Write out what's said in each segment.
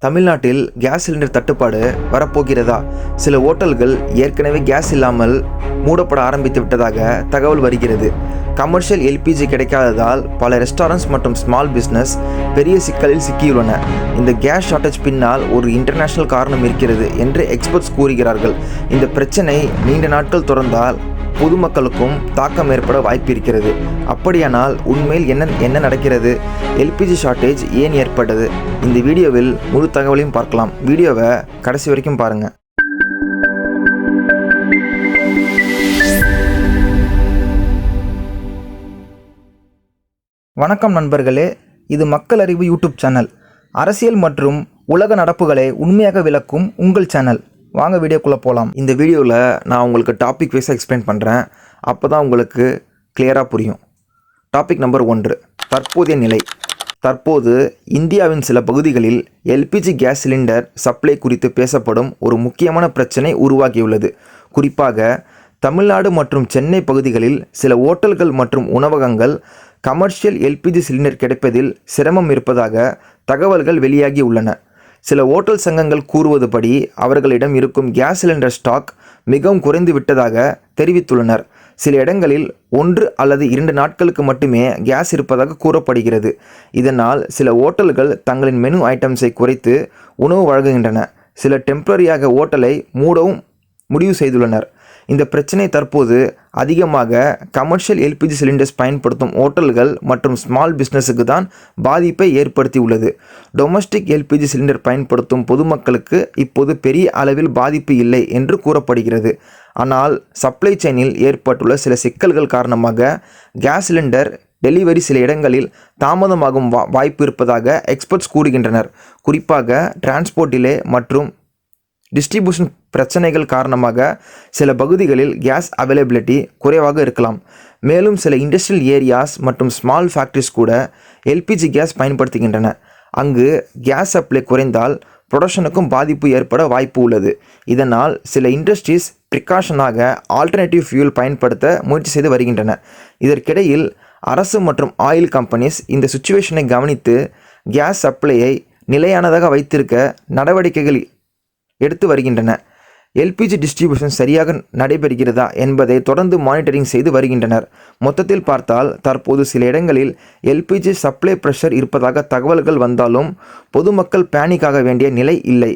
தமிழ்நாட்டில் gas cylinder தட்டுப்பாடு வரப்போகிறதா? சில ஓட்டல்கள் ஏற்கனவே கேஸ் இல்லாமல் மூடப்பட ஆரம்பித்து விட்டதாக தகவல் வருகிறது. கமர்ஷியல் எல்பிஜி கிடைக்காததால் பல ரெஸ்டாரண்ட்ஸ் மற்றும் ஸ்மால் பிஸ்னஸ் பெரிய சிக்கலில் சிக்கியுள்ளன. இந்த கேஸ் ஷார்ட்டேஜ் பின்னால் ஒரு இன்டர்நேஷனல் காரணம் இருக்கிறது என்று எக்ஸ்பர்ட்ஸ் கூறுகிறார்கள். இந்த பிரச்சனை நீண்ட நாட்கள் தொடர்ந்தால் பொதுமக்களுக்கும் தாக்கம் ஏற்பட வாய்ப்பு இருக்கிறது. அப்படியானால் உண்மையில் என்ன நடக்கிறது? எல்பிஜி ஷார்ட்டேஜ் ஏன் ஏற்பட்டது? இந்த வீடியோவில் முழு தகவலையும் பார்க்கலாம். வீடியோவை கடைசி வரைக்கும் பாருங்கள். வணக்கம் நண்பர்களே, இது மக்கள் அறிவு யூடியூப் சேனல். அரசியல் மற்றும் உலக நடப்புகளை உண்மையாக விளக்கும் உங்கள் சேனல். வாங்க வீடியோக்குள்ளே போகலாம். இந்த வீடியோவில் நான் உங்களுக்கு டாபிக் வைஸாக எக்ஸ்பிளைன் பண்ணுறேன். அப்போ தான் உங்களுக்கு கிளியராக புரியும். டாபிக் நம்பர் 1, தற்போதைய நிலை. தற்போது இந்தியாவின் சில பகுதிகளில் எல்பிஜி கேஸ் சிலிண்டர் சப்ளை குறித்து பேசப்படும் ஒரு முக்கியமான பிரச்சனை உருவாகியுள்ளது. குறிப்பாக தமிழ்நாடு மற்றும் சென்னை பகுதிகளில் சில ஓட்டல்கள் மற்றும் உணவகங்கள் கமர்ஷியல் எல்பிஜி சிலிண்டர் கிடைப்பதில் சிரமம் இருப்பதாக தகவல்கள் வெளியாகி உள்ளன. சில ஓட்டல் சங்கங்கள் கூறுவதுபடி அவர்களிடம் இருக்கும் கேஸ் சிலிண்டர் ஸ்டாக் மிகவும் குறைந்து விட்டதாக தெரிவித்துள்ளனர். சில இடங்களில் 1 அல்லது 2 நாட்களுக்கு மட்டுமே கேஸ் இருப்பதாக கூறப்படுகிறது. இதனால் சில ஓட்டல்கள் தங்களின் மெனு ஐட்டம்ஸை குறைத்து உணவு வழங்குகின்றன. சில டெம்பரரியாக ஓட்டலை மூடவும் முடிவு செய்துள்ளனர். இந்த பிரச்சனை தற்போது அதிகமாக கமர்ஷியல் எல்பிஜி சிலிண்டர்ஸ் பயன்படுத்தும் ஓட்டல்கள் மற்றும் ஸ்மால் பிஸ்னஸுக்கு தான் பாதிப்பை ஏற்படுத்தி உள்ளது. டொமஸ்டிக் எல்பிஜி சிலிண்டர் பயன்படுத்தும் பொதுமக்களுக்கு இப்போது பெரிய அளவில் பாதிப்பு இல்லை என்று கூறப்படுகிறது. ஆனால் சப்ளை செயினில் ஏற்பட்டுள்ள சில சிக்கல்கள் காரணமாக கேஸ் சிலிண்டர் டெலிவரி சில இடங்களில் தாமதமாகும் வாய்ப்பு இருப்பதாக எக்ஸ்பர்ட்ஸ் கூறுகின்றனர். குறிப்பாக டிரான்ஸ்போர்ட் டிலே மற்றும் டிஸ்ட்ரிபியூஷன் பிரச்சனைகள் காரணமாக சில பகுதிகளில் கேஸ் அவைலபிலிட்டி குறைவாக இருக்கலாம். மேலும் சில இண்டஸ்ட்ரியல் ஏரியாஸ் மற்றும் ஸ்மால் ஃபேக்ட்ரிஸ் கூட எல்பிஜி கேஸ் பயன்படுத்துகின்றன. அங்கு கேஸ் சப்ளை குறைந்தால் ப்ரொடக்ஷனுக்கும் பாதிப்பு ஏற்பட வாய்ப்பு உள்ளது. இதனால் சில இண்டஸ்ட்ரீஸ் ப்ரிகாஷனாக ஆல்டர்னேட்டிவ் ஃபியூல் பயன்படுத்த முயற்சி செய்து வருகின்றன. இதற்கிடையில் அரசு மற்றும் ஆயில் கம்பெனிஸ் இந்த சுச்சுவேஷனை கவனித்து கேஸ் சப்ளையை நிலையானதாக வைத்திருக்க நடவடிக்கைகள் எடுத்து வருகின்றன. எல்பிஜி டிஸ்ட்ரிபியூஷன் சரியாக நடைபெறுகிறதா என்பதை தொடர்ந்து மானிட்டரிங் செய்து வருகின்றனர். மொத்தத்தில் பார்த்தால் தற்போது சில இடங்களில் எல்பிஜி சப்ளை பிரஷர் இருப்பதாக தகவல்கள் வந்தாலும் பொதுமக்கள் பேனிக் ஆக வேண்டிய நிலை இல்லை.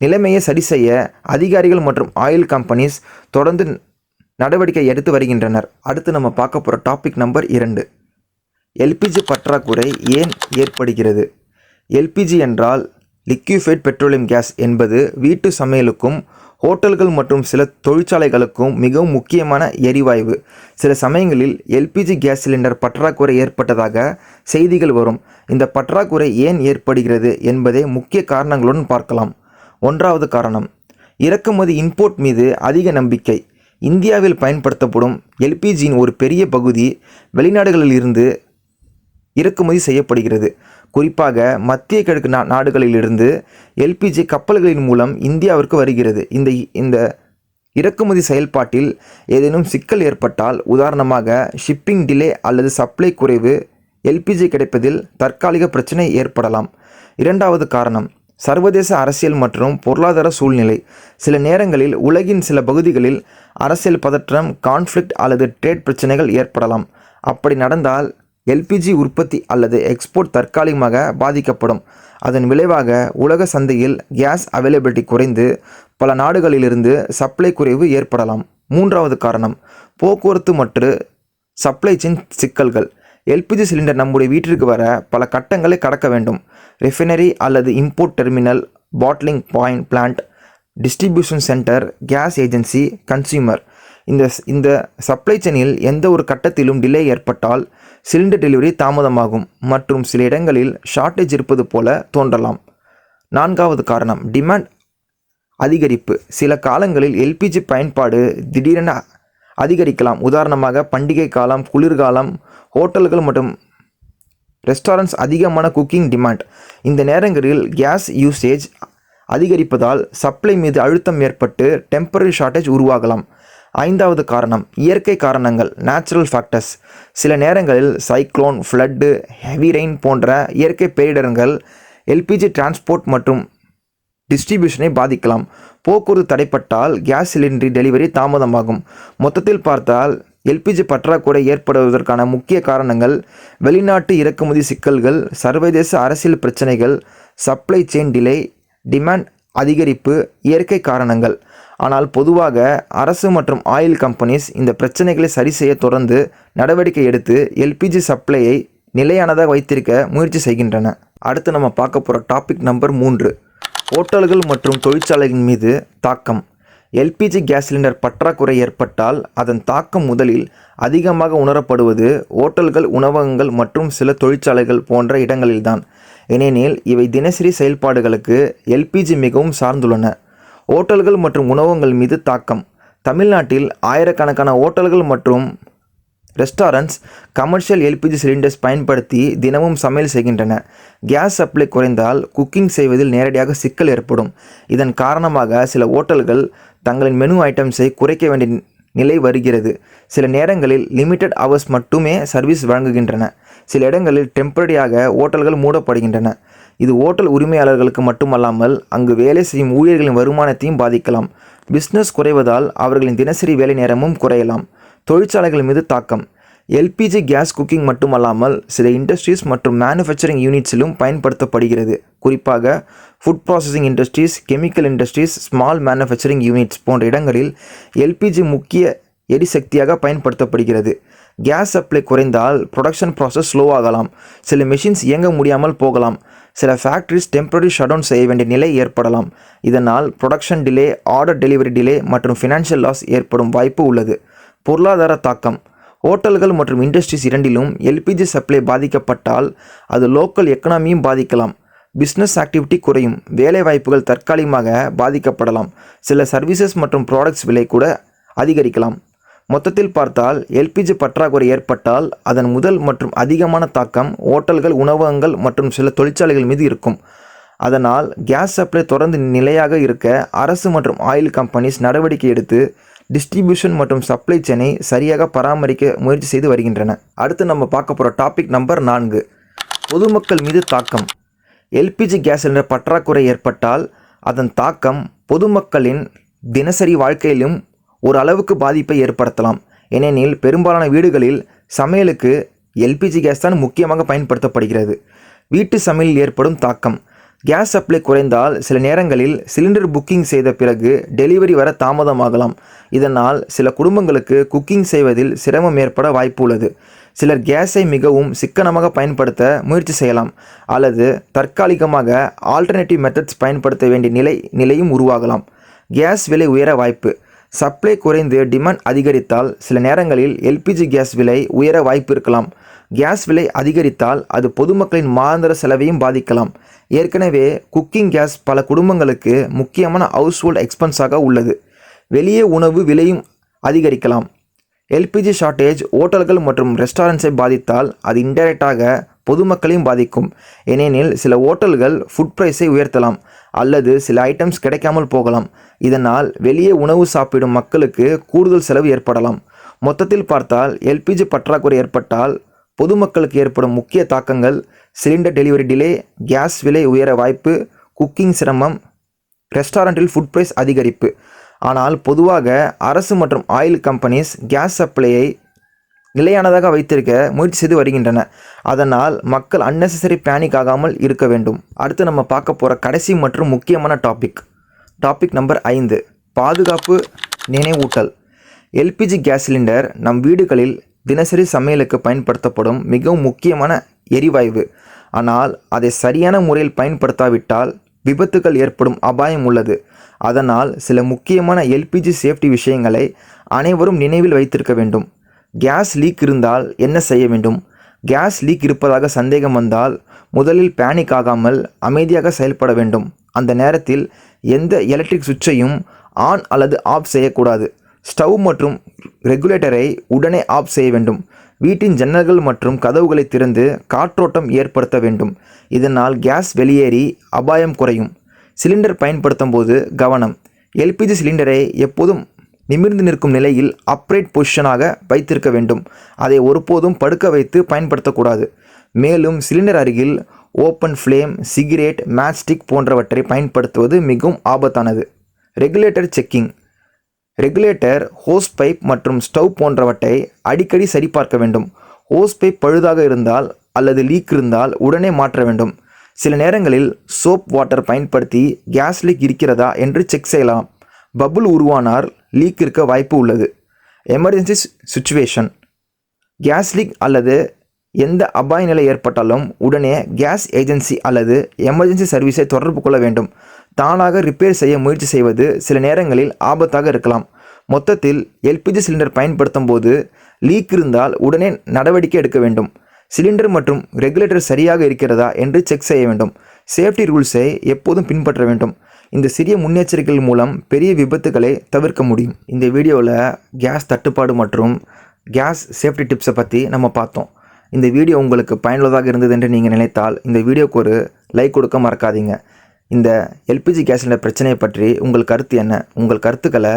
நிலைமையை சரி செய்ய அதிகாரிகள் மற்றும் ஆயில் கம்பெனிஸ் தொடர்ந்து நடவடிக்கை எடுத்து வருகின்றனர். அடுத்து நம்ம பார்க்க போகிற டாபிக் நம்பர் 2, எல்பிஜி பற்றாக்குறை ஏன் ஏற்படுகிறது? எல்பிஜி என்றால் லிக்யூஃபைட் பெட்ரோலியம் கேஸ் என்பது வீட்டு சமையலுக்கும் ஹோட்டல்கள் மற்றும் சில தொழிற்சாலைகளுக்கும் மிகவும் முக்கியமான எரிவாயு. சில சமயங்களில் எல்பிஜி கேஸ் சிலிண்டர் பற்றாக்குறை ஏற்பட்டதாக செய்திகள் வரும். இந்த பற்றாக்குறை ஏன் ஏற்படுகிறது என்பதை முக்கிய காரணங்களுடன் பார்க்கலாம். 1வது காரணம், இறக்குமதி இம்போர்ட் மீது அதிக நம்பிக்கை. இந்தியாவில் பயன்படுத்தப்படும் எல்பிஜியின் ஒரு பெரிய பகுதி வெளிநாடுகளில் இருந்து இறக்குமதி செய்யப்படுகிறது. குறிப்பாக மத்திய கிழக்கு நாடுகளிலிருந்து எல்பிஜி கப்பல்களின் மூலம் இந்தியாவிற்கு வருகிறது. இந்த இறக்குமதி செயல்பாட்டில் ஏதேனும் சிக்கல் ஏற்பட்டால், உதாரணமாக ஷிப்பிங் டிலே அல்லது சப்ளை குறைவு, எல்பிஜி கிடைப்பதில் தற்காலிக பிரச்சனை ஏற்படலாம். 2வது காரணம், சர்வதேச அரசியல் மற்றும் பொருளாதார சூழ்நிலை. சில நேரங்களில் உலகின் சில பகுதிகளில் அரசியல் பதற்றம், கான்ஃப்ளிக்ட் அல்லது ட்ரேட் பிரச்சனைகள் ஏற்படலாம். அப்படி நடந்தால் எல்பிஜி உற்பத்தி அல்லது எக்ஸ்போர்ட் தற்காலிகமாக பாதிக்கப்படும். அதன் விளைவாக உலக சந்தையில் கேஸ் அவைலபிலிட்டி குறைந்து பல நாடுகளிலிருந்து சப்ளை குறைவு ஏற்படலாம். 3வது காரணம், போக்குவரத்து மற்றும் சப்ளை செயின் சிக்கல்கள். எல்பிஜி சிலிண்டர் நம்முடைய வீட்டிற்கு வர பல கட்டங்களை கடக்க வேண்டும். ரெஃபைனரி அல்லது import terminal, bottling plant, distribution centre, case agency, consumer. இந்த சப்ளை செயினில் எந்த ஒரு கட்டத்திலும் டிலே ஏற்பட்டால் சிலிண்டர் டெலிவரி தாமதமாகும் மற்றும் சில இடங்களில் ஷார்ட்டேஜ் இருப்பது போல தோன்றலாம். 4வது காரணம், டிமாண்ட் அதிகரிப்பு. சில காலங்களில் எல்பிஜி பயன்பாடு திடீரென அதிகரிக்கலாம். உதாரணமாக பண்டிகை காலம், குளிர்காலம், ஹோட்டல்கள் மற்றும் ரெஸ்டாரண்ட்ஸ் அதிகமான குக்கிங் டிமாண்ட். இந்த நேரங்களில் கேஸ் யூசேஜ் அதிகரிப்பதால் சப்ளை மீது அழுத்தம் ஏற்பட்டு டெம்பரரி ஷார்ட்டேஜ் உருவாகலாம். 5வது காரணம், இயற்கை காரணங்கள், நேச்சுரல் ஃபேக்டர்ஸ். சில நேரங்களில் சைக்ளோன், ஃப்ளட்டு, ஹெவி ரெயின் போன்ற இயற்கை பேரிடர்கள் எல்பிஜி டிரான்ஸ்போர்ட் மற்றும் டிஸ்ட்ரிபியூஷனை பாதிக்கலாம். போக்குவரத்து தடைப்பட்டால் கேஸ் சிலிண்டர் டெலிவரி தாமதமாகும். மொத்தத்தில் பார்த்தால் எல்பிஜி பற்றாக்குறை ஏற்படுவதற்கான முக்கிய காரணங்கள் வெளிநாட்டு இறக்குமதி சிக்கல்கள், சர்வதேச அரசியல் பிரச்சனைகள், சப்ளை செயின் டிலே, டிமாண்ட் அதிகரிப்பு, இயற்கை காரணங்கள். ஆனால் பொதுவாக அரசு மற்றும் ஆயில் கம்பெனிஸ் இந்த பிரச்சனைகளை சரி செய்ய தொடர்ந்து நடவடிக்கை எடுத்து எல்பிஜி சப்ளையை நிலையானதாக வைத்திருக்க முயற்சி செய்கின்றன. அடுத்து நம்ம பார்க்க போகிற டாபிக் நம்பர் 3, ஓட்டல்கள் மற்றும் தொழிற்சாலைகளின் மீது தாக்கம். எல்பிஜி கேஸ் சிலிண்டர் பற்றாக்குறை ஏற்பட்டால் அதன் தாக்கம் முதலில் அதிகமாக உணரப்படுவது ஓட்டல்கள், உணவகங்கள் மற்றும் சில தொழிற்சாலைகள் போன்ற இடங்களில்தான். ஏனெனில் இவை தினசரி செயல்பாடுகளுக்கு எல்பிஜி மிகவும் சார்ந்துள்ளன. ஓட்டல்கள் மற்றும் உணவகங்கள் மீது தாக்கம். தமிழ்நாட்டில் ஆயிரக்கணக்கான ஓட்டல்கள் மற்றும் ரெஸ்டாரண்ட்ஸ் கமர்ஷியல் எல்பிஜி சிலிண்டர்ஸ் பயன்படுத்தி தினமும் சமையல் செய்கின்றன. கேஸ் சப்ளை குறைந்தால் குக்கிங் செய்வதில் நேரடியாக சிக்கல் ஏற்படும். இதன் காரணமாக சில ஓட்டல்கள் தங்களின் மெனு ஐட்டம்ஸை குறைக்க வேண்டிய நிலை வருகிறது. சில நேரங்களில் லிமிட்டட் ஹவர்ஸ் மட்டுமே சர்வீஸ் வழங்குகின்றன. சில இடங்களில் டெம்பரரியாக ஓட்டல்கள் மூடப்படுகின்றன. இது ஓட்டல் உரிமையாளர்களுக்கு மட்டுமல்லாமல் அங்கு வேலை செய்யும் ஊழியர்களின் வருமானத்தையும் பாதிக்கலாம். பிஸ்னஸ் குறைவதால் அவர்களின் தினசரி வேலை நேரமும் குறையலாம். தொழிற்சாலைகள் மீது தாக்கம். எல்பிஜி கேஸ் குக்கிங் மட்டுமல்லாமல் சில இண்டஸ்ட்ரீஸ் மற்றும் மேனுஃபேக்சரிங் யூனிட்ஸிலும் பயன்படுத்தப்படுகிறது. குறிப்பாக food processing industries, chemical industries, small manufacturing units போன்ற இடங்களில் எல்பிஜி முக்கிய எரிசக்தியாக பயன்படுத்தப்படுகிறது. கேஸ் சப்ளை குறைந்தால் ப்ரொடக்ஷன் ப்ராசஸ் ஸ்லோவாகலாம். சில மெஷின்ஸ் இயங்க முடியாமல் போகலாம். சில ஃபேக்ட்ரிஸ் டெம்பரரி ஷட்டவுன் செய்ய வேண்டிய நிலை ஏற்படலாம். இதனால் production delay, order delivery delay மற்றும் ஃபினான்ஷியல் லாஸ் ஏற்படும் வாய்ப்பு உள்ளது. பொருளாதார தாக்கம். ஹோட்டல்கள் மற்றும் இண்டஸ்ட்ரீஸ் இரண்டிலும் எல்பிஜி சப்ளை பாதிக்கப்பட்டால் அது லோக்கல் எக்கனாமியும் பாதிக்கலாம். பிஸ்னஸ் ஆக்டிவிட்டி குறையும். வேலைவாய்ப்புகள் தற்காலிகமாக பாதிக்கப்படலாம். சில சர்வீசஸ் மற்றும் ப்ராடக்ட்ஸ் விலை கூட அதிகரிக்கலாம். மொத்தத்தில் பார்த்தால் எல்பிஜி பற்றாக்குறை ஏற்பட்டால் அதன் முதல் மற்றும் அதிகமான தாக்கம் ஓட்டல்கள், உணவகங்கள் மற்றும் சில தொழிற்சாலைகள் மீது இருக்கும். அதனால் கேஸ் சப்ளை தொடர்ந்து நிலையாக இருக்க அரசு மற்றும் ஆயில் கம்பெனிஸ் நடவடிக்கை எடுத்து டிஸ்ட்ரிபியூஷன் மற்றும் சப்ளை செயினை சரியாக பராமரிக்க முயற்சி செய்து வருகின்றன. அடுத்து நம்ம பார்க்க போகிற டாபிக் நம்பர் 4, பொதுமக்கள் மீது தாக்கம். எல்பிஜி கேஸ் சிலிண்டர் பற்றாக்குறை ஏற்பட்டால் அதன் தாக்கம் பொதுமக்களின் தினசரி வாழ்க்கையிலும் ஒரு அளவுக்கு பாதிப்பை ஏற்படுத்தலாம். ஏனெனில் பெரும்பாலான வீடுகளில் சமையலுக்கு எல்பிஜி கேஸ் தான் முக்கியமாக பயன்படுத்தப்படுகிறது. வீட்டு சமையலில் ஏற்படும் தாக்கம். கேஸ் சப்ளை குறைந்தால் சில நேரங்களில் சிலிண்டர் புக்கிங் செய்த பிறகு டெலிவரி வர தாமதமாகலாம். இதனால் சில குடும்பங்களுக்கு குக்கிங் செய்வதில் சிரமம் ஏற்பட வாய்ப்பு உள்ளது. சிலர் கேஸை மிகவும் சிக்கனமாக பயன்படுத்த முயற்சி செய்யலாம் அல்லது தற்காலிகமாக ஆல்டர்னேட்டிவ் மெத்தட்ஸ் பயன்படுத்த வேண்டிய நிலையும் உருவாகலாம். கேஸ் விலை உயர வாய்ப்பு. சப்ளை குறைந்து டிமாண்ட் அதிகரித்தால் சில நேரங்களில் எல்பிஜி கேஸ் விலை உயர வாய்ப்பு இருக்கலாம். கேஸ் விலை அதிகரித்தால் அது பொதுமக்களின் மாதாந்திர செலவையும் பாதிக்கலாம். ஏற்கனவே குக்கிங் கேஸ் பல குடும்பங்களுக்கு முக்கியமான ஹவுஸ்ஹோல்ட் எக்ஸ்பென்ஸாக உள்ளது. வெளியே உணவு விலையும் அதிகரிக்கலாம். எல்பிஜி ஷார்ட்டேஜ் ஓட்டல்கள் மற்றும் ரெஸ்டாரண்ட்ஸை பாதித்தால் அது இன்டைரக்டாக பொதுமக்களையும் பாதிக்கும். ஏனெனில் சில ஓட்டல்கள் ஃபுட் ப்ரைஸை உயர்த்தலாம் அல்லது சில ஐட்டம்ஸ் கிடைக்காமல் போகலாம். இதனால் வெளியே உணவு சாப்பிடும் மக்களுக்கு கூடுதல் செலவு ஏற்படலாம். மொத்தத்தில் பார்த்தால் எல்பிஜி பற்றாக்குறை ஏற்பட்டால் பொதுமக்களுக்கு ஏற்படும் முக்கிய தாக்கங்கள் சிலிண்டர் டெலிவரி டிலே, கேஸ் விலை உயர வாய்ப்பு, குக்கிங் சிரமம், ரெஸ்டாரண்ட்டில் ஃபுட் ப்ரைஸ் அதிகரிப்பு. ஆனால் பொதுவாக அரசு மற்றும் ஆயில் கம்பெனிஸ் கேஸ் சப்ளையை நிலையானதாக வைத்திருக்க முயற்சி செய்து வருகின்றன. அதனால் மக்கள் அன்னெசரி பேனிக் ஆகாமல் இருக்க வேண்டும். அடுத்து நம்ம பார்க்க போகிற கடைசி மற்றும் முக்கியமான டாபிக் நம்பர் 5, பாதுகாப்பு நினைவூட்டல். எல்பிஜி கேஸ் சிலிண்டர் நம் வீடுகளில் தினசரி சமையலுக்கு பயன்படுத்தப்படும் மிகவும் முக்கியமான எரிவாயு. ஆனால் அதை சரியான முறையில் பயன்படுத்தாவிட்டால் விபத்துகள் ஏற்படும் அபாயம் உள்ளது. அதனால் சில முக்கியமான எல்பிஜி சேஃப்டி விஷயங்களை அனைவரும் நினைவில் வைத்திருக்க வேண்டும். கேஸ் லீக் இருந்தால் என்ன செய்ய வேண்டும்? கேஸ் லீக் இருப்பதாக சந்தேகம் வந்தால் முதலில் பேனிக் ஆகாமல் அமைதியாக செயல்பட வேண்டும். அந்த நேரத்தில் எந்த எலக்ட்ரிக் சுவிட்சையும் ஆன் அல்லது ஆஃப் செய்யக்கூடாது. ஸ்டவ் மற்றும் ரெகுலேட்டரை உடனே ஆஃப் செய்ய வேண்டும். வீட்டின் ஜன்னல்கள் மற்றும் கதவுகளை திறந்து காற்றோட்டம் ஏற்படுத்த வேண்டும். இதனால் கேஸ் வெளியேறி அபாயம் குறையும். சிலிண்டர் பயன்படுத்தும் போது கவனம். எல்பிஜி சிலிண்டரை எப்போதும் நிமிர்ந்து நிற்கும் நிலையில் அப்ரைட் பொசிஷனாக வைத்திருக்க வேண்டும். அதை ஒருபோதும் படுக்க வைத்து பயன்படுத்தக்கூடாது. மேலும் சிலிண்டர் அருகில் ஓப்பன் ஃப்ளேம், சிகரெட், மேட்ச்ஸ்டிக் போன்றவற்றை பயன்படுத்துவது மிகவும் ஆபத்தானது. Regulator checking. Regulator, hose pipe மற்றும் ஸ்டவ் போன்றவற்றை அடிக்கடி சரிபார்க்க வேண்டும். ஹோஸ் பைப் பழுதாக இருந்தால் அல்லது லீக் இருந்தால் உடனே மாற்ற வேண்டும். சில நேரங்களில் சோப் வாட்டர் பயன்படுத்தி கேஸ் லீக் இருக்கிறதா என்று செக் செய்யலாம். பபுள் உருவானால் லீக் இருக்க வாய்ப்பு உள்ளது. Emergency situation. கேஸ் லீக் அல்லது எந்த அபாய நிலை ஏற்பட்டாலும் உடனே கேஸ் ஏஜென்சி அல்லது எமர்ஜென்சி சர்வீஸை தொடர்பு கொள்ள வேண்டும். தானாக ரிப்பேர் செய்ய முயற்சி செய்வது சில நேரங்களில் ஆபத்தாக இருக்கலாம். மொத்தத்தில் எல்பிஜி சிலிண்டர் பயன்படுத்தும் போது லீக் இருந்தால் உடனே நடவடிக்கை எடுக்க வேண்டும். சிலிண்டர் மற்றும் ரெகுலேட்டர் சரியாக இருக்கிறதா என்று செக் செய்ய வேண்டும். சேஃப்டி ரூல்ஸை எப்போதும் பின்பற்ற வேண்டும். இந்த சிறிய முன்னெச்சரிக்கைகள் மூலம் பெரிய விபத்துகளை தவிர்க்க முடியும். இந்த வீடியோவில் கேஸ் தட்டுப்பாடு மற்றும் கேஸ் சேஃப்டி டிப்ஸை பற்றி நம்ம பார்த்தோம். இந்த வீடியோ உங்களுக்கு பயனுள்ளதாக இருந்தது என்று நீங்கள் நினைத்தால் இந்த வீடியோக்கு ஒரு லைக் கொடுக்க மறக்காதீங்க. இந்த எல்பிஜி கேஸ் சிலிண்டர் பிரச்சனையை பற்றி உங்கள் கருத்து என்ன? உங்கள் கருத்துக்களை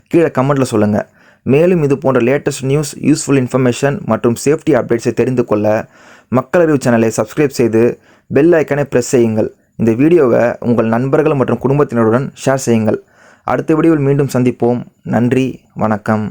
கீழே கமெண்ட்டில் சொல்லுங்கள். மேலும் இது போன்ற லேட்டஸ்ட் நியூஸ், யூஸ்ஃபுல் இன்ஃபர்மேஷன் மற்றும் சேஃப்டி அப்டேட்ஸை தெரிந்து கொள்ள மக்கள் அறிவு சேனலை சப்ஸ்கிரைப் செய்து பெல் ஐக்கனை ப்ரெஸ் செய்யுங்கள். இந்த வீடியோவை உங்கள் நண்பர்கள் மற்றும் குடும்பத்தினருடன் ஷேர் செய்யுங்கள். அடுத்த வீடியோவில் மீண்டும் சந்திப்போம். நன்றி, வணக்கம்.